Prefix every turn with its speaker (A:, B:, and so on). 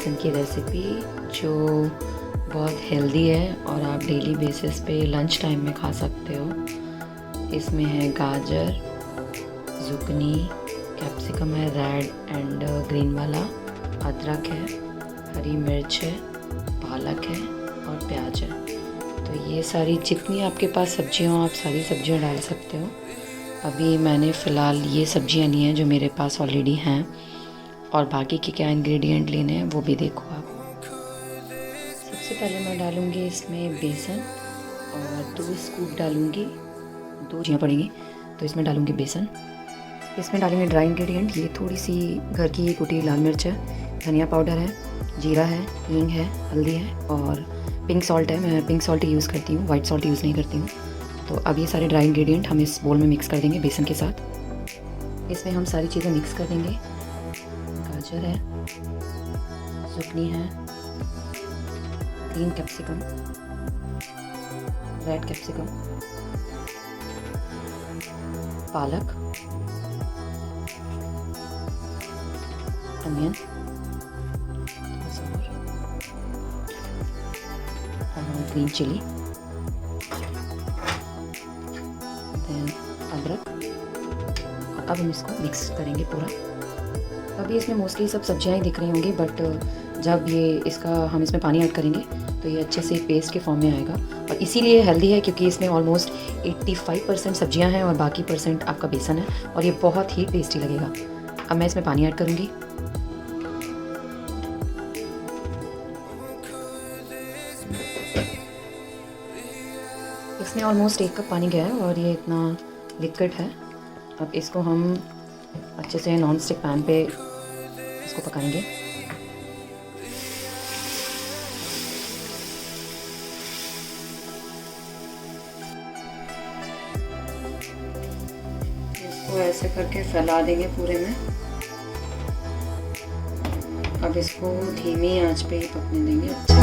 A: बेसन की रेसिपी जो बहुत हेल्दी है और आप डेली बेसिस पे लंच टाइम में खा सकते हो। इसमें है गाजर, जुकनी, कैप्सिकम है रेड एंड ग्रीन वाला, अदरक है, हरी मिर्च है, पालक है और प्याज है। तो ये सारी जितनी आपके पास सब्जियां हो आप सारी सब्जियां डाल सकते हो। अभी मैंने फ़िलहाल ये सब्जियां ली हैं जो मेरे पास ऑलरेडी हैं, और बाकी के क्या इंग्रेडिएंट लेने हैं वो भी देखो आप। सबसे पहले मैं डालूँगी इसमें बेसन और 2 स्कूप डालूँगी, 2 चीज़ें पड़ेंगी। तो इसमें डालूँगी बेसन, इसमें डालेंगे ड्राई इंग्रेडिएंट। ये थोड़ी सी घर की कुटी लाल मिर्च है, धनिया पाउडर है, जीरा है, हींग है, हल्दी है और पिंक सॉल्ट है। मैं पिंक सॉल्ट यूज़ करती हूँ, वाइट सॉल्ट यूज़ नहीं करती हूँ। तो अब ये सारे ड्राई इंग्रेडिएंट हम इस बोल में मिक्स कर देंगे बेसन के साथ। इसमें हम सारी चीज़ें मिक्स कर देंगे। गाजर है, जुकनी है, ग्रीन कैप्सिकम, रेड कैप्सिकम, पालक, अनियन और ग्रीन चिली, देन अदरक। और अब हम इसको मिक्स करेंगे पूरा। अभी इसमें मोस्टली सब सब्जियां ही दिख रही होंगी, बट जब हम इसमें पानी ऐड करेंगे तो ये अच्छे से पेस्ट के फॉर्म में आएगा। और इसीलिए हेल्दी है क्योंकि इसमें ऑलमोस्ट 85% सब्जियां हैं और बाकी % आपका बेसन है, और ये बहुत ही टेस्टी लगेगा। अब मैं इसमें पानी ऐड करूँगी। इसमें ऑलमोस्ट 1 कप पानी गया है और ये इतना लिक्विड है। अब इसको हम अच्छे से नॉन स्टिक पैन पे इसको पकाएंगे। इसको ऐसे करके फैला देंगे पूरे में। अब इसको धीमी आंच पे ही पकने देंगे अच्छे से।